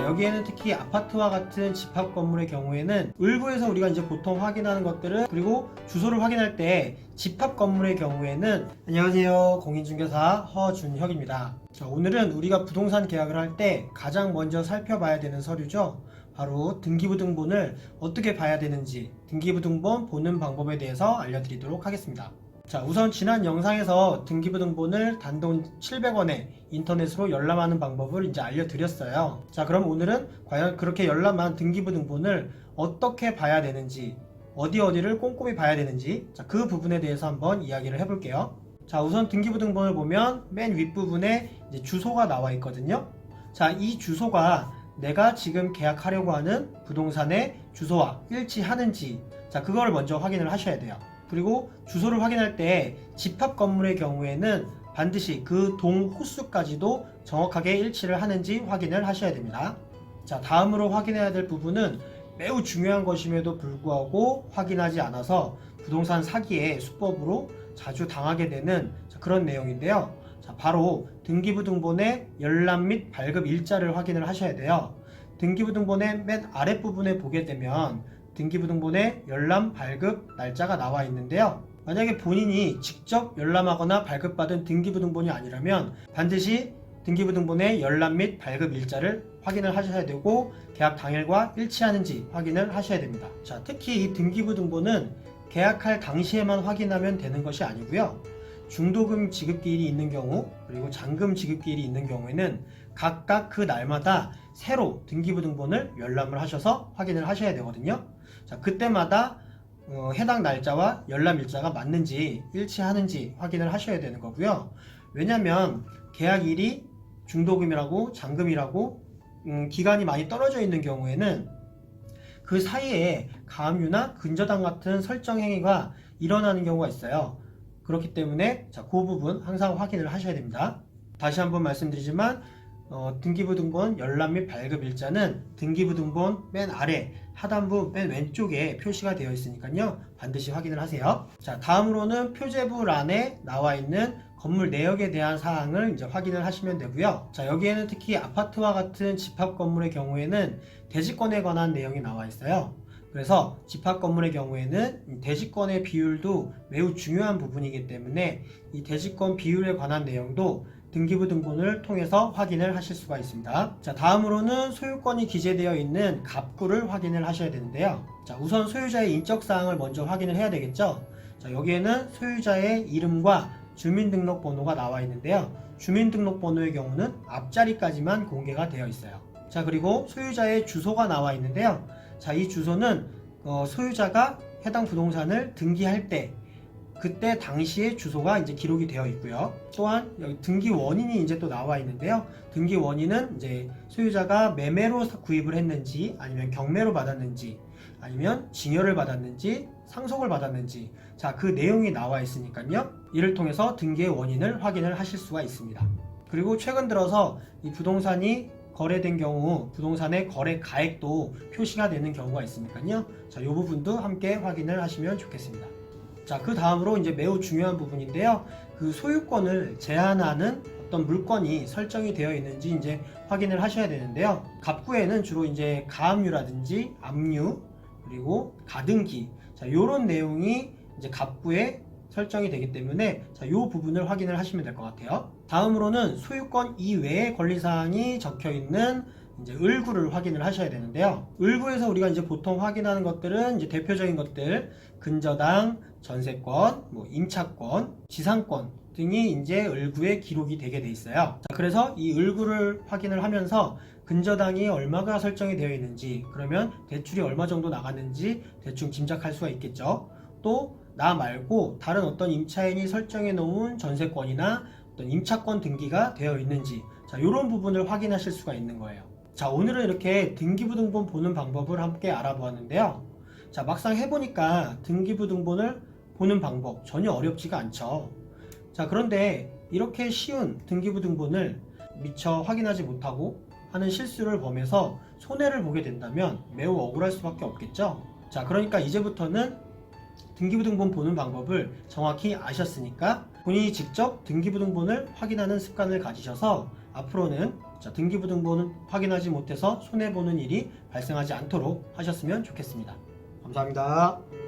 여기에는 특히 아파트와 같은 집합 건물의 경우에는 을구에서 우리가 이제 보통 확인하는 것들은, 그리고 주소를 확인할 때 집합 건물의 경우에는, 안녕하세요, 공인중개사 허준혁입니다. 자, 오늘은 우리가 부동산 계약을 할 때 가장 먼저 살펴봐야 되는 서류죠. 바로 등기부등본을 어떻게 봐야 되는지, 등기부등본 보는 방법에 대해서 알려드리도록 하겠습니다. 자, 우선 지난 영상에서 등기부등본을 단돈 700원에 인터넷으로 열람하는 방법을 이제 알려드렸어요. 자, 그럼 오늘은 과연 그렇게 열람한 등기부등본을 어떻게 봐야 되는지, 어디를 꼼꼼히 봐야 되는지, 자, 그 부분에 대해서 한번 이야기를 해볼게요. 자, 우선 등기부등본을 보면 맨 윗부분에 이제 주소가 나와 있거든요. 자, 이 주소가 내가 지금 계약하려고 하는 부동산의 주소와 일치하는지, 자, 그걸 먼저 확인을 하셔야 돼요. 그리고 주소를 확인할 때 집합 건물의 경우에는 반드시 그 동 호수까지도 정확하게 일치를 하는지 확인을 하셔야 됩니다. 자, 다음으로 확인해야 될 부분은 매우 중요한 것임에도 불구하고 확인하지 않아서 부동산 사기의 수법으로 자주 당하게 되는 그런 내용인데요. 자, 바로 등기부등본의 열람 및 발급 일자를 확인을 하셔야 돼요. 등기부등본의 맨 아랫부분에 보게 되면 등기부등본에 열람 발급 날짜가 나와 있는데요. 만약에 본인이 직접 열람하거나 발급받은 등기부등본이 아니라면 반드시 등기부등본의 열람 및 발급 일자를 확인을 하셔야 되고, 계약 당일과 일치하는지 확인을 하셔야 됩니다. 자, 특히 이 등기부등본은 계약할 당시에만 확인하면 되는 것이 아니고요. 중도금 지급기일이 있는 경우, 그리고 잔금 지급기일이 있는 경우에는 각각 그 날마다 새로 등기부등본을 열람을 하셔서 확인을 하셔야 되거든요. 자, 그때마다 해당 날짜와 열람 일자가 맞는지 일치하는지 확인을 하셔야 되는 거고요. 왜냐면 계약일이 중도금이라고 잔금이라고 기간이 많이 떨어져 있는 경우에는 그 사이에 가압류나 근저당 같은 설정 행위가 일어나는 경우가 있어요. 그렇기 때문에 자, 그 부분 항상 확인을 하셔야 됩니다. 다시 한번 말씀드리지만 등기부등본 열람 및 발급 일자는 등기부등본 맨 아래 하단부 맨 왼쪽에 표시가 되어 있으니까요, 반드시 확인을 하세요. 자, 다음으로는 표제부란에 나와 있는 건물 내역에 대한 사항을 이제 확인을 하시면 되고요. 자, 여기에는 특히 아파트와 같은 집합 건물의 경우에는 대지권에 관한 내용이 나와 있어요. 그래서 집합 건물의 경우에는 대지권의 비율도 매우 중요한 부분이기 때문에 이 대지권 비율에 관한 내용도 등기부등본을 통해서 확인을 하실 수가 있습니다. 자, 다음으로는 소유권이 기재되어 있는 갑구를 확인을 하셔야 되는데요. 자, 우선 소유자의 인적사항을 먼저 확인을 해야 되겠죠. 자, 여기에는 소유자의 이름과 주민등록번호가 나와 있는데요. 주민등록번호의 경우는 앞자리까지만 공개가 되어 있어요. 자, 그리고 소유자의 주소가 나와 있는데요. 자, 이 주소는 소유자가 해당 부동산을 등기할 때 그때 당시의 주소가 이제 기록이 되어 있고요. 또한 여기 등기 원인이 이제 또 나와 있는데요. 등기 원인은 이제 소유자가 매매로 구입을 했는지, 아니면 경매로 받았는지, 아니면 증여를 받았는지, 상속을 받았는지, 자, 그 내용이 나와 있으니까요. 이를 통해서 등기의 원인을 확인을 하실 수가 있습니다. 그리고 최근 들어서 이 부동산이 거래된 경우 부동산의 거래 가액도 표시가 되는 경우가 있으니까요. 자, 이 부분도 함께 확인을 하시면 좋겠습니다. 자, 그 다음으로 이제 매우 중요한 부분인데요. 그 소유권을 제한하는 어떤 물건이 설정이 되어 있는지 이제 확인을 하셔야 되는데요. 갑구에는 주로 이제 가압류라든지 압류, 그리고 가등기, 자, 요런 내용이 이제 갑구에 설정이 되기 때문에 자, 요 부분을 확인을 하시면 될 것 같아요. 다음으로는 소유권 이외의 권리사항이 적혀 있는 이제 을구를 확인을 하셔야 되는데요. 을구에서 우리가 이제 보통 확인하는 것들은 이제 대표적인 것들, 근저당, 전세권, 임차권, 지상권 등이 이제 을구에 기록이 되게 돼 있어요. 자, 그래서 이 을구를 확인을 하면서 근저당이 얼마가 설정이 되어 있는지, 그러면 대출이 얼마 정도 나갔는지 대충 짐작할 수가 있겠죠. 또 나 말고 다른 어떤 임차인이 설정해 놓은 전세권이나 어떤 임차권 등기가 되어 있는지, 자, 이런 부분을 확인하실 수가 있는 거예요. 자, 오늘은 이렇게 등기부등본 보는 방법을 함께 알아보았는데요. 자, 막상 해보니까 등기부등본을 보는 방법 전혀 어렵지가 않죠. 자, 그런데 이렇게 쉬운 등기부등본을 미처 확인하지 못하고 하는 실수를 범해서 손해를 보게 된다면 매우 억울할 수밖에 없겠죠. 자, 그러니까 이제부터는 등기부등본 보는 방법을 정확히 아셨으니까 본인이 직접 등기부등본을 확인하는 습관을 가지셔서 앞으로는 등기부등본은 확인하지 못해서 손해보는 일이 발생하지 않도록 하셨으면 좋겠습니다. 감사합니다.